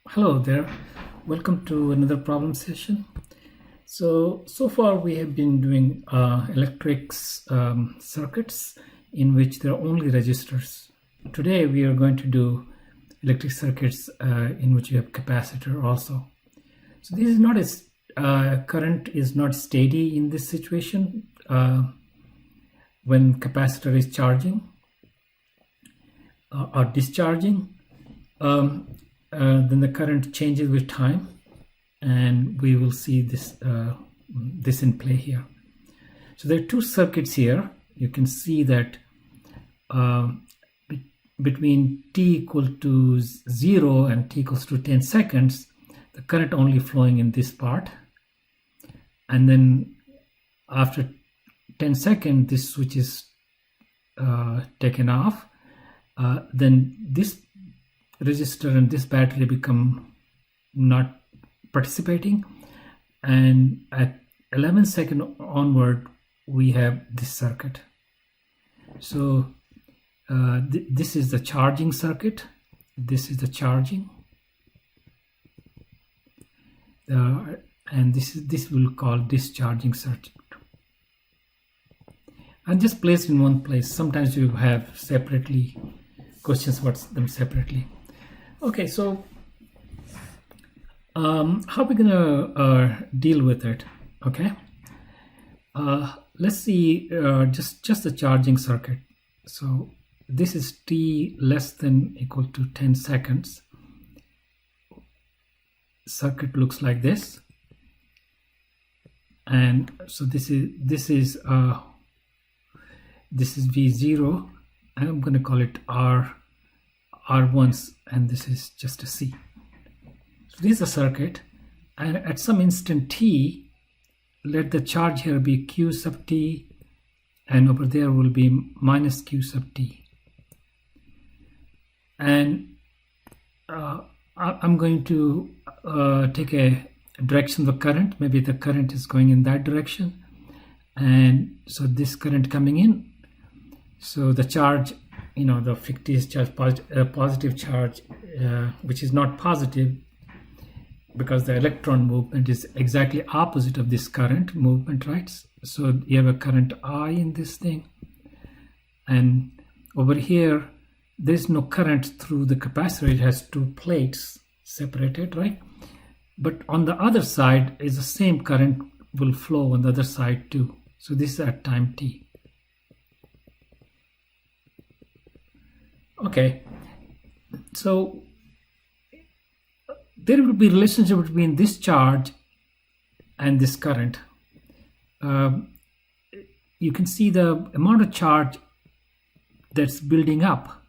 Hello there, welcome to another problem session. So far we have been doing electrics circuits in which there are only resistors. Today we are going to do electric circuits in which you have capacitor also. So this is not as current is not steady in this situation when capacitor is charging or discharging. Then the current changes with time, and we will see this in play here. So there are two circuits here. You can see that between t equal to 0 and t equals to 10 seconds, the current only flowing in this part, and then after 10 seconds this switch is taken off. Then this resistor and this battery become not participating, and at 11 seconds onward we have this circuit. So this is the charging circuit, this is the charging, and this will call discharging circuit, and just placed in one place. Sometimes you have separately questions about them separately. Okay, so how are we gonna deal with it? Okay, let's see just the charging circuit. So this is t less than equal to 10 seconds. Circuit looks like this, and so this is V0, and I'm going to call it R1, and this is just a C. So this is a circuit, and at some instant t, let the charge here be Q sub t, and over there will be minus Q sub t. And I'm going to take a direction of the current. Maybe the current is going in that direction, and so this current coming in. So the charge, the fictitious charge, positive charge, which is not positive because the electron movement is exactly opposite of this current movement, right? So you have a current I in this thing, and over here there's no current through the capacitor. It has two plates separated, right? But on the other side is the same current will flow on the other side too. So this is at time t. Okay, so there will be a relationship between this charge and this current. You can see the amount of charge that's building up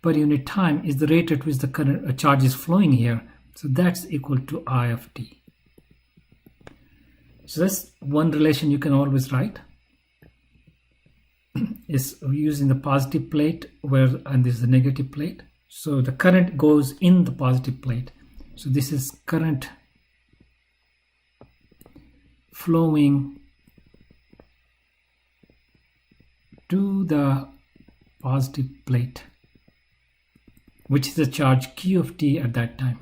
per unit time is the rate at which the current charge is flowing here. So that's equal to I of t. So that's one relation you can always write. Is using the positive plate and this is the negative plate. So the current goes in the positive plate. So this is current flowing to the positive plate, which is the charge Q of t at that time.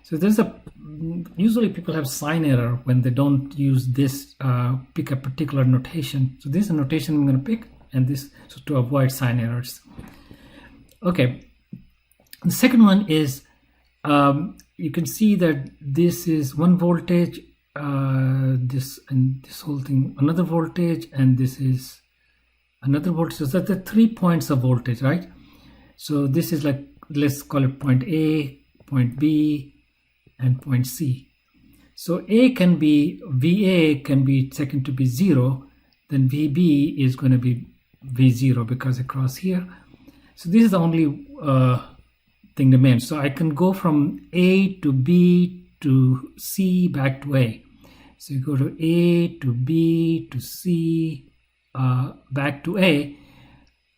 So there's usually people have sign error when they don't use this, pick a particular notation. So this is a notation I'm going to pick, and this so to avoid sign errors. Okay, the second one is you can see that this is one voltage, this and this whole thing another voltage, and this is another voltage. So that's the 3 points of voltage, right? So this is like, let's call it point A, point B, and point C. So A can be, VA can be taken to be 0, then VB is going to be V0 because across here. So this is the only thing remains. So I can go from A to B to C back to A. So you go to A to B to C back to A,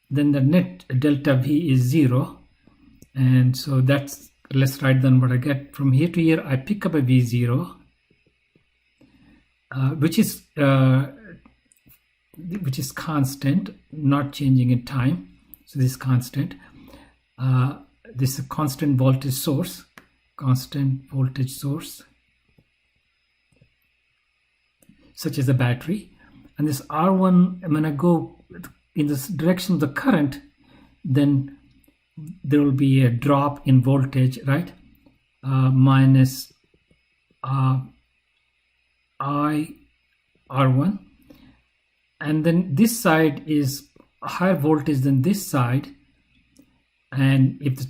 then the net delta V is 0. And so that's, let's write down what I get. From here to here, I pick up a V0, which is constant, not changing in time. So this is constant. this is a constant voltage source, such as a battery. And this R1, when I go in this direction of the current, then there will be a drop in voltage, right? Minus I R1. And then this side is higher voltage than this side. And if the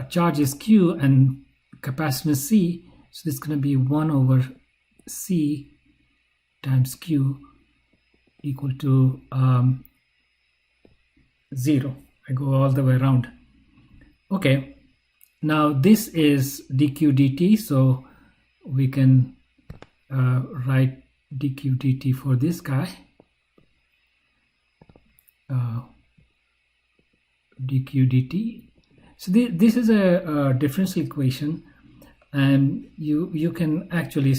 charge is Q and capacitance C, so this is going to be 1 over C times Q equal to 0. I go all the way around. Okay, now this is dq dt, so we can write dq dt for this guy. Dq dt. So this is a differential equation, and you can actually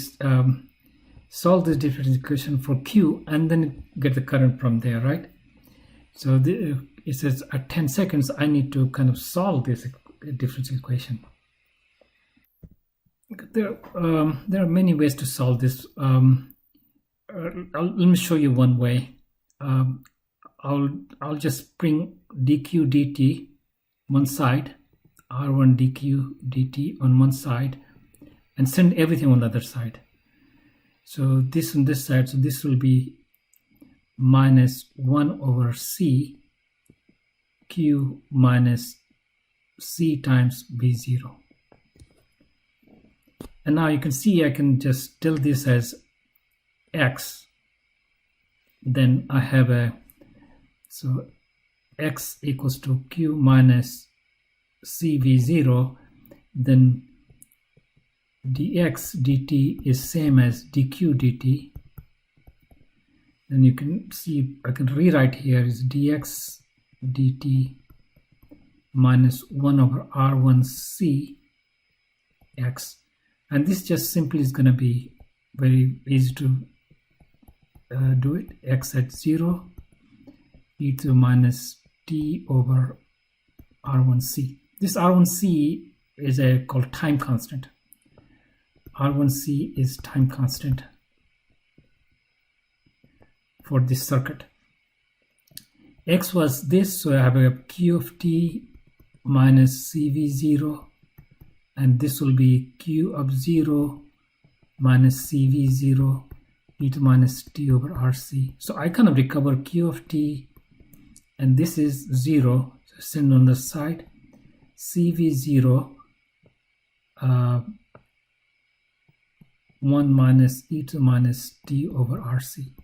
solve this differential equation for Q and then get the current from there, right? So it says at 10 seconds I need to kind of solve this differential equation. There are many ways to solve this. Let me show you one way. I'll just bring dq dt one side, R1 dq dt on one side, and send everything on the other side. So this on this side, so this will be minus 1 over C Q minus C times V0. And now you can see I can just tell this as X. Then I have so X equals to Q minus CV0, then dx dt is same as dq dt. Then you can see I can rewrite here is dx dt minus 1 over R1C X. And this just simply is going to be very easy to do it. X at 0 e to the minus t over R1C. This R1C is called time constant. R1C is time constant for this circuit. X was this, so I have a Q of t minus CV0, and this will be Q of 0 minus CV0 e to minus t over RC. So I kind of recover Q of t, and this is 0, so send on the side CV0 1 minus e to minus t over RC,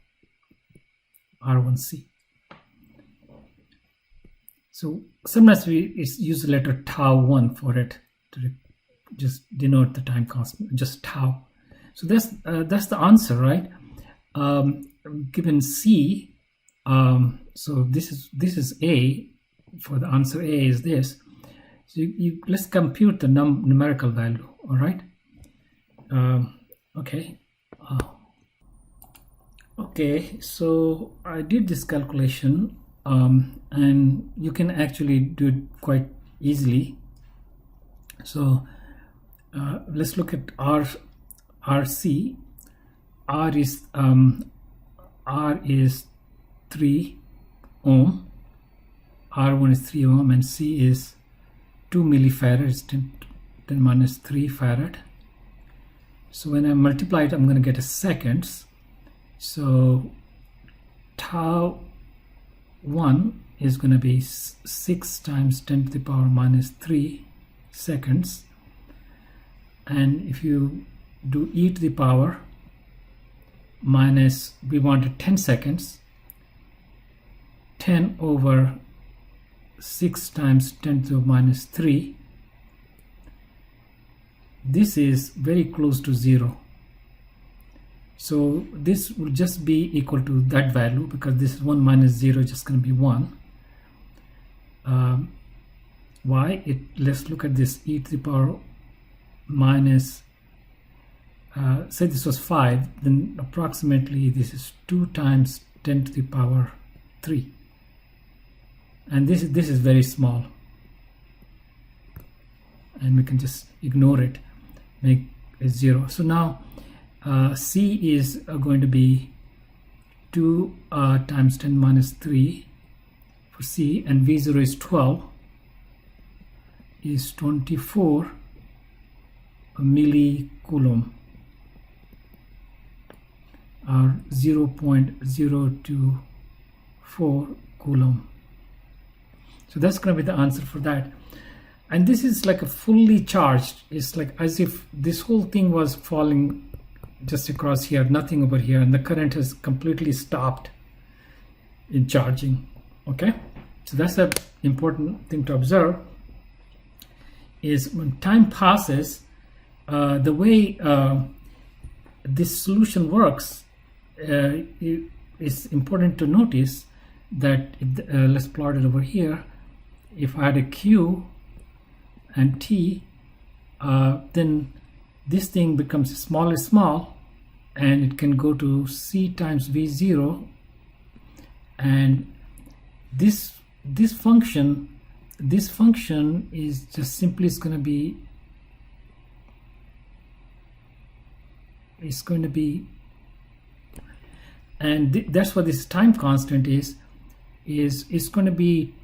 R1C. So sometimes we use the letter tau 1 for it to just denote the time constant, just tau. So that's the answer, right? Given C, so this is A. For the answer A is this. So let's compute the numerical value. All right. Okay. Okay. So I did this calculation, and you can actually do it quite easily. So let's look at RC. R is 3 ohm. R1 is 3 ohm, and C is 2 millifarads, 10 minus 3 farad. So when I multiply it, I'm going to get a seconds. So tau 1 is going to be 6 times 10 to the power minus 3 seconds. And if you do e to the power minus, we wanted 10 seconds, 10 over 6 times 10 to the minus 3, this is very close to 0. So this will just be equal to that value, because this is 1 minus 0 just going to be 1. Why? Let's look at this e to the power minus, say this was 5, then approximately this is 2 times 10 to the power 3. And this is very small. and we can just ignore it, make it 0. So now C is going to be 2 times 10 minus 3 for C, and V0 is 12, is 24 millicoulomb, or 0.024 coulomb. So that's going to be the answer for that. And this is like a fully charged. It's like as if this whole thing was falling just across here, nothing over here, and the current has completely stopped in charging. Okay, so that's an important thing to observe, is when time passes, the way this solution works, it's important to notice that let's plot it over here. If I had a Q and T, then this thing becomes small, and it can go to C times V0, and this function is just simply going to be, and that's what this time constant is it's going to be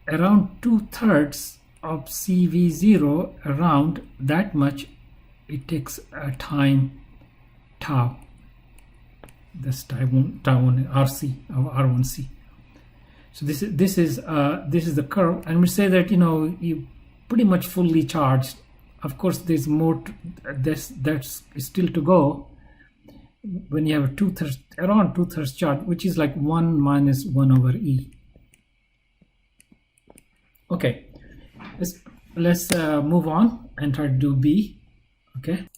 around 2/3 of CV0. Around that much it takes a time tau. That's tau1 RC, or R1C. So this is the curve, and we say that you pretty much fully charged. Of course, there's more that's still to go when you have around 2/3 charge, which is like 1 minus 1 over E. Okay, let's move on and try to do B. Okay,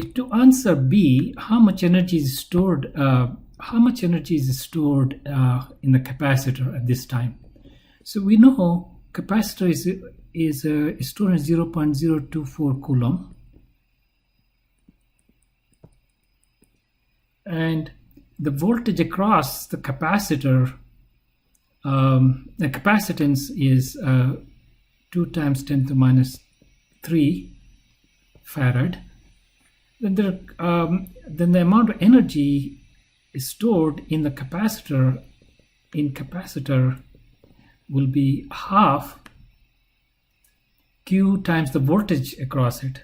to answer B, how much energy is stored in the capacitor at this time? So we know capacitor is stored in 0.024 coulomb, and the voltage across the capacitor, the capacitance is 2 times 10 to the minus 3 farad. Then the amount of energy is stored in the capacitor will be half Q times the voltage across it,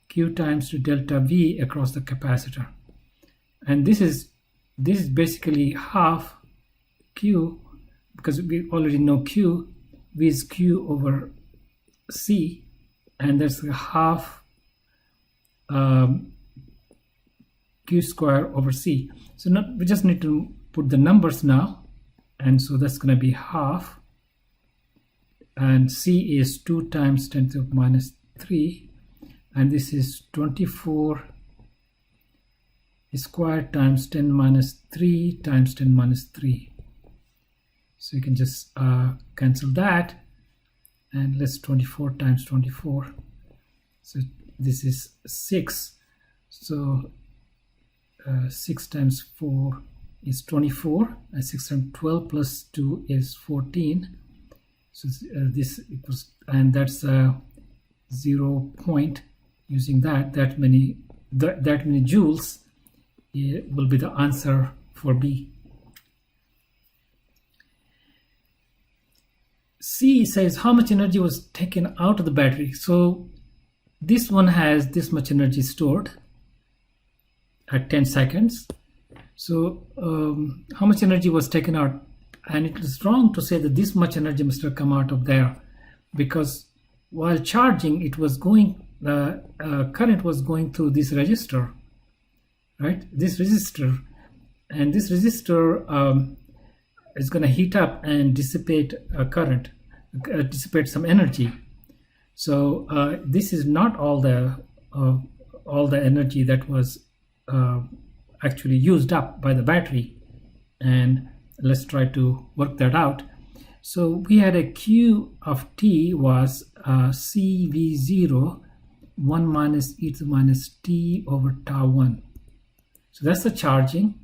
Q times to delta V across the capacitor, and this is basically half Q, because we already know Q. V is Q over C, and that's half Q square over C. So now we just need to put the numbers now, and so that's going to be half, and C is 2 times 10 to the minus 3, and this is 24 squared times 10 minus 3 times 10 minus 3. So you can just cancel that, and let's 24 times 24. So this is 6. So 6 times 4 is 24, and 6 times 12 plus 2 is 14. So this equals, and that's 0 point. Using that many joules will be the answer for B. C says how much energy was taken out of the battery. So this one has this much energy stored at 10 seconds. So how much energy was taken out? And it is wrong to say that this much energy must have come out of there, because while charging, it was going, the current was going through this resistor, right? This resistor, and this resistor is going to heat up and dissipate current, dissipate some energy. So this is not all the energy that was actually used up by the battery, and let's try to work that out. So we had a Q of T was CV0 1 minus e to the minus t over tau 1. So that's the charging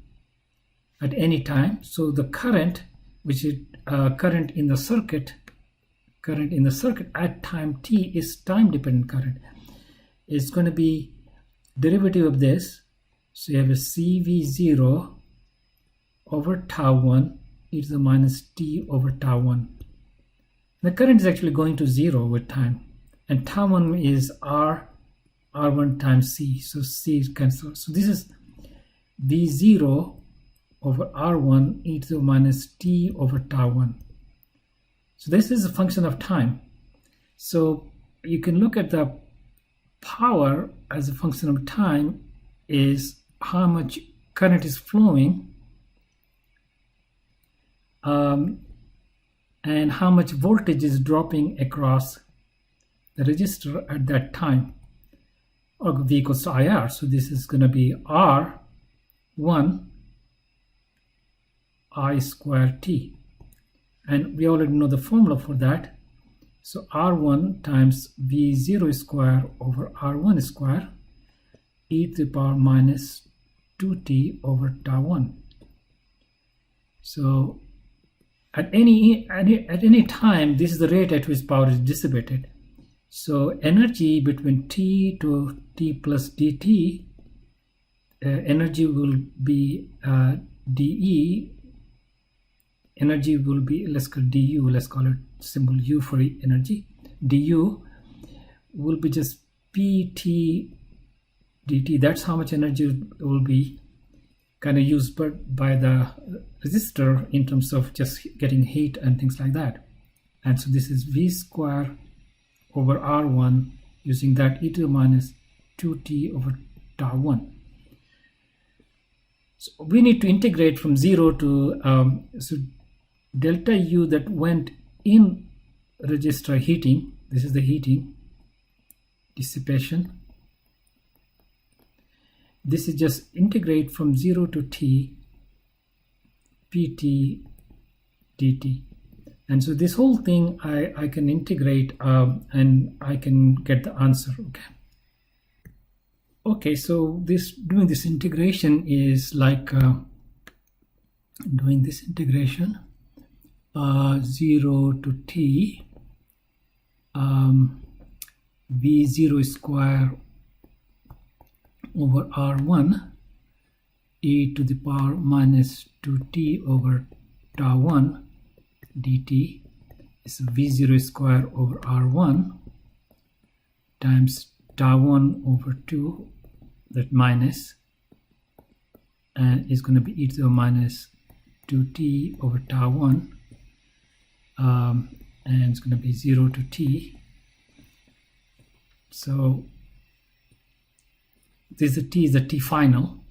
at any time. So the current, which is current in the circuit, current in the circuit at time t is time dependent current. It's going to be derivative of this. So you have a CV0 over tau 1 e to the minus t over tau 1. The current is actually going to 0 with time. And tau 1 is R1 times C. So C is cancelled. So this is V0 over R1 e to the minus t over tau 1. So this is a function of time. So you can look at the power as a function of time is how much current is flowing and how much voltage is dropping across the resistor at that time, or V equals to IR. So this is going to be R1 I square T. And we already know the formula for that. So R1 times V0 square over R1 square e to the power minus 2t over tau 1. So at any time, this is the rate at which power is dissipated. So energy between t to t plus dt, energy will be dE. Energy will be, let's call du, let's call it symbol u for energy. Du will be just pt dt. That's how much energy will be kind of used by the resistor in terms of just getting heat and things like that. And so this is V square over R1 using that e to the minus 2t over tau 1. So we need to integrate from 0 to so delta U that went in resistor heating. This is the heating dissipation. This is just integrate from 0 to t pt dt. And so this whole thing I can integrate and I can get the answer. Okay, so doing this integration is like doing this integration 0 to t v0 square over r1 e to the power minus 2t over tau 1 dt is v0 square over r1 times tau 1 over 2, that minus, and is going to be e to the minus 2t over tau 1, and it's going to be 0 to t. So this is the t final,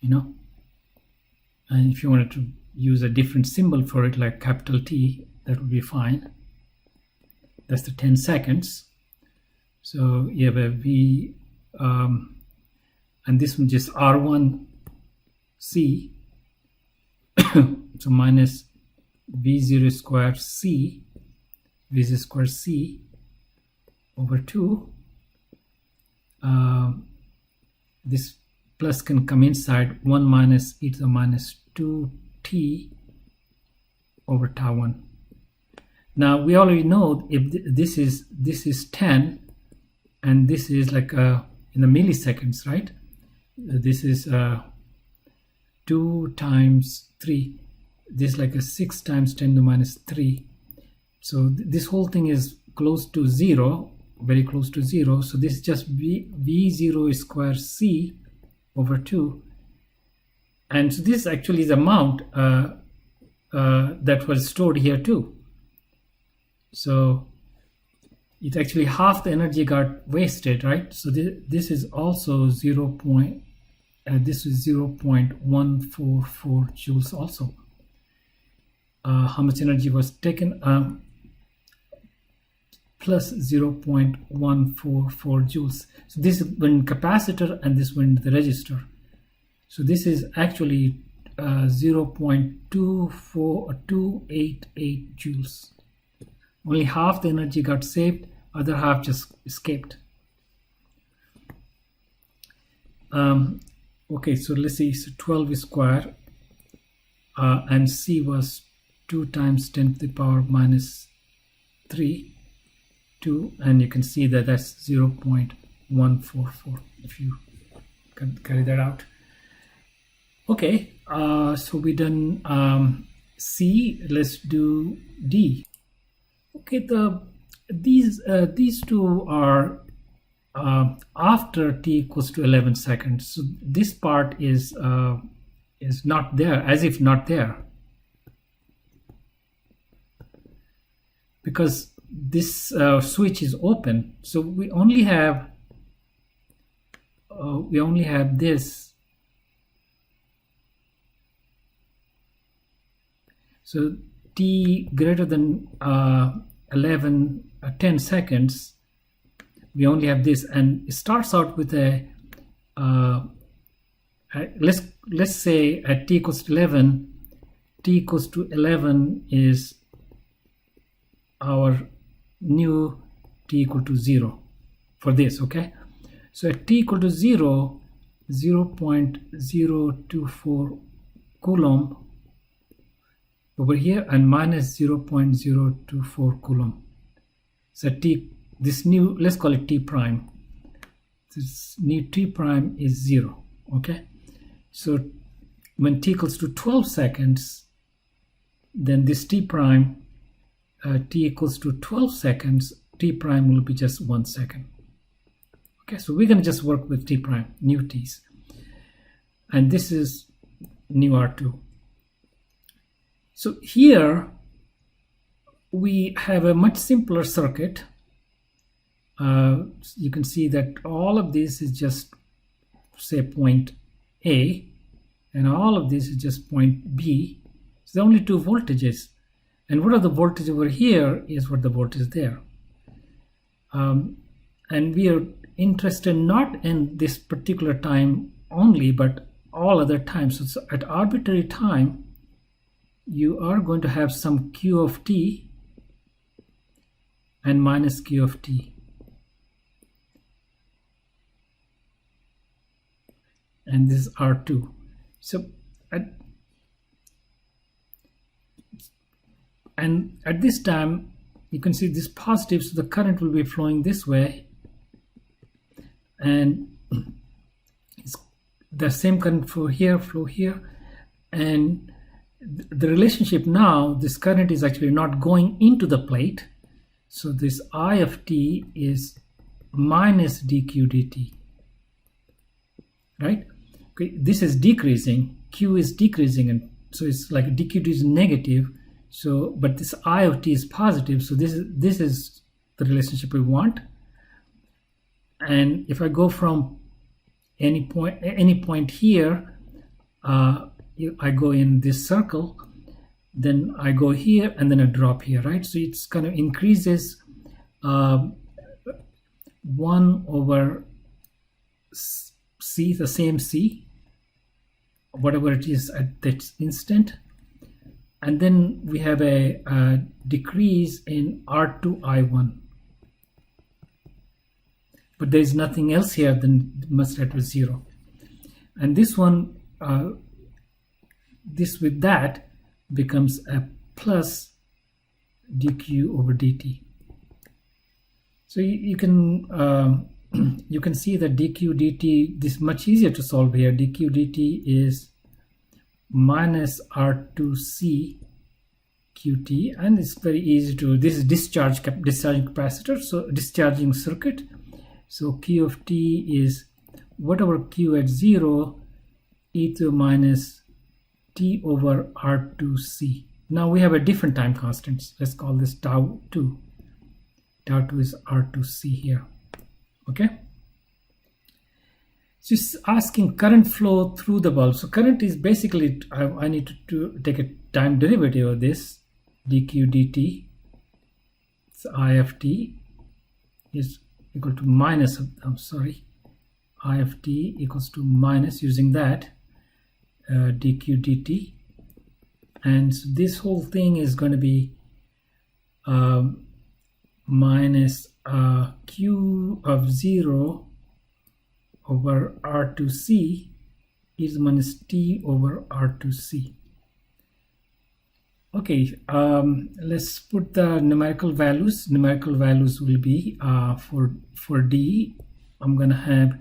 you know, and if you wanted to use a different symbol for it like capital T, that would be fine. That's the 10 seconds. So you have a V and this one just R1 C so minus V0 square C, V0 square C over 2. This plus can come inside, 1 minus e to the minus 2t over tau 1. Now we already know if this is 10 and this is like in the milliseconds, right? This is 2 times 3. This is like a 6 times 10 to the minus 3. So this whole thing is close to 0, very close to 0. So this is just V0 square C over 2. And so this actually is the amount that was stored here too. So it's actually half the energy got wasted, right? So this is also 0.144 joules also. How much energy was taken? Plus 0.144 joules. So this is when capacitor and this when the resistor. So this is actually 0.288 joules. Only half the energy got saved, other half just escaped. Okay, so let's see, so 12 square and C was 2 times 10 to the power minus 3, 2, and you can see that that's 0.144 if you can carry that out. Okay, so we done C. Let's do D. Okay, these two are after t equals to 11 seconds. So this part is not there, as if not there, because this switch is open. So we only have this. So t greater than 10 seconds, we only have this, and it starts out with a let's say at t equals to 11, t equals to 11 is our new t equal to 0 for this. Okay, so at t equal to 0, 0.024 coulomb over here, and minus 0.024 coulomb. So this new, let's call it t prime, this new t prime is 0. Okay, so when t equals to 12 seconds, then this t prime, t equals to 12 seconds, t prime will be just 1 second. Okay, so we're going to just work with t prime, new t's, and this is new R2. So here we have a much simpler circuit. You can see that all of this is just, say, point A, and all of this is just point B. So there are only two voltages, and what are the voltage over here is what the voltage there. And we are interested not in this particular time only, but all other times. So at arbitrary time, you are going to have some q of t and minus q of t. And this is R2. So at this time, you can see this positive, so the current will be flowing this way, and it's the same current flow here, and the relationship now, this current is actually not going into the plate, so this I of t is minus dq dt, right? Okay, this is decreasing, q is decreasing, and so it's like dq dt is negative. So, but this I of t is positive, so this is the relationship we want. And if I go from any point here, I go in this circle, then I go here, and then I drop here, right? So it's kind of increases 1 over c, the same c, whatever it is at that instant. And then we have a decrease in R2I1. But there is nothing else here, then must start with 0. And this one, this with that becomes a plus dq over dt. So you can you can see that dq dt, this is much easier to solve here. dq dt is minus R2C qt, and it's very easy to, this is discharging capacitor, so discharging circuit. So q of t is whatever q at 0 e to the minus t over R2C. Now we have a different time constants. Let's call this tau 2. Tau 2 is R2C here. Okay. So it's asking current flow through the bulb. So current is basically, I need to take a time derivative of this, dq dt. So I of t is equal to minus, I of t equals to minus, using that, dq dt. And so this whole thing is going to be minus q of 0 over R2C is minus t over R2C. Okay, let's put the numerical values. Numerical values will be for D, I'm gonna have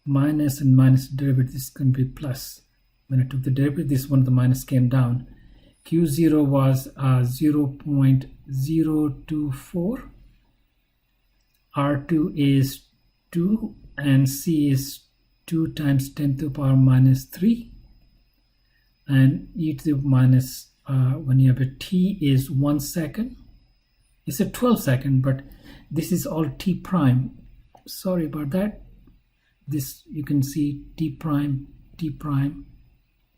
minus and minus derivative. This can be plus. When I took the derivative, this one, the minus came down. Q0 was 0.024. R2 is 2 and C is 2 times 10 to the power minus 3. And e to the minus, when you have a t is 1 second. It's a 12 second, but this is all t prime. Sorry about that. This, you can see t prime, t prime,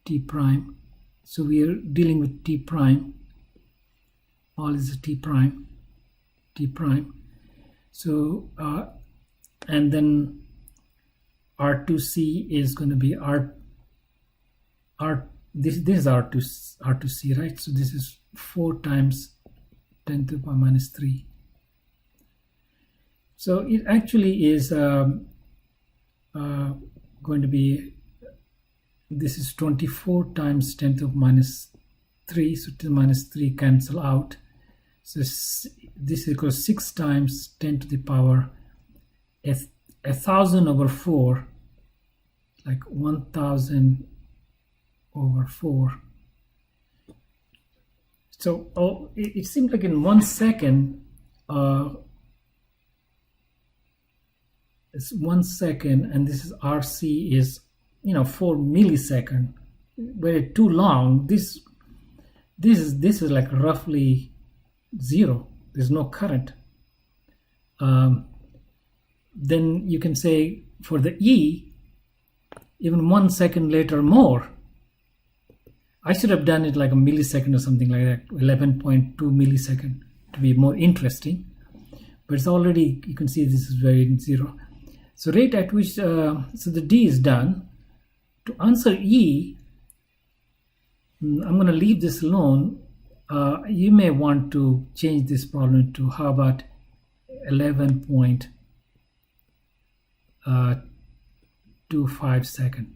t prime. So we are dealing with t prime. All is a t prime, t prime. So, and then R2C is going to be this is R2C, right? So this is 4 times 10 to the power minus 3. So it actually is going to be, this is 24 times 10 to the minus 3. So 10 to the minus 3 cancel out. So this equals 6 times 10 to the power 1,000 over 4, like 1,000 over 4. So it seems like in 1 second, it's 1 second, and this is RC is 4 millisecond. Very too long. This is like roughly 0. There's no current. Then you can say for the E, even 1 second later more. I should have done it like a millisecond or something like that, 11.2 millisecond to be more interesting. But it's already, you can see this is very 0. So rate at which, so the D is done. To answer E, I'm going to leave this alone. You may want to change this problem to, how about 11.25 second.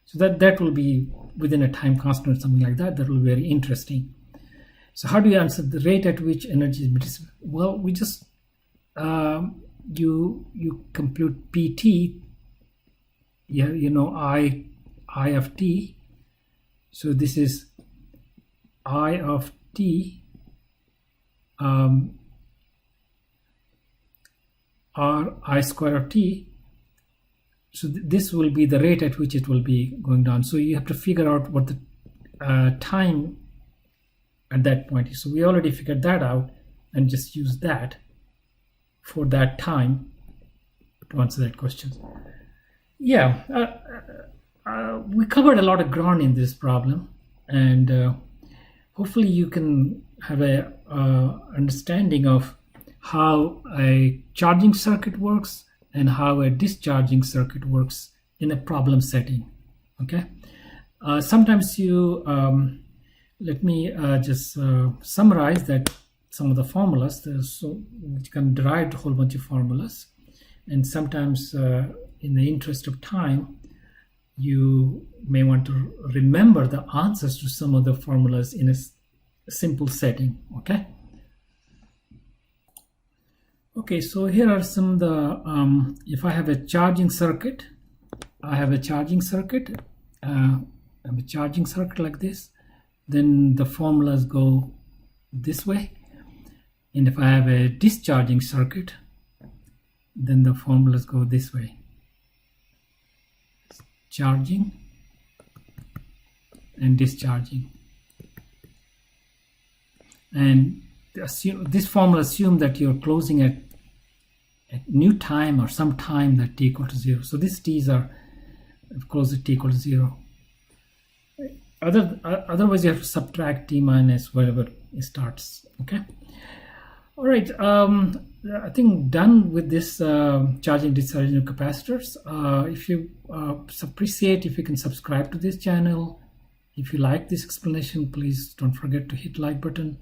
So that will be within a time constant or something like that. That will be very interesting. So how do you answer the rate at which energy is dissipated? Well, we just you compute PT. Yeah, I of t. So this is I of t r I square of t. So this will be the rate at which it will be going down. So you have to figure out what the time at that point is. So we already figured that out and just use that for that time to answer that question. Yeah, we covered a lot of ground in this problem, and hopefully you can have a understanding of how a charging circuit works and how a discharging circuit works in a problem setting. Okay, sometimes you let me just summarize that some of the formulas. So you can derive a whole bunch of formulas, and sometimes in the interest of time, you may want to remember the answers to some of the formulas in a simple setting. Okay, so here are some of the if I have a charging circuit, like this, then the formulas go this way. And if I have a discharging circuit, then the formulas go this way. Charging and discharging. And this formula assumes that you're closing at new time or some time that t equal to 0. So these t's are close to t equal to 0. Otherwise you have to subtract t minus wherever it starts. Okay. All right. I think done with this charging, discharging of capacitors. If you appreciate if you can subscribe to this channel. If you like this explanation, please don't forget to hit like button.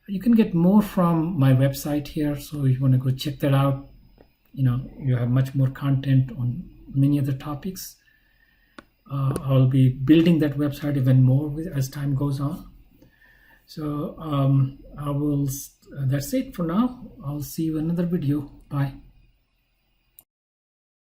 You can get more from my website here, so if you want to go check that out, you have much more content on many other topics. I'll be building that website even more as time goes on. So I will. That's it for now. I'll see you in another video. Bye.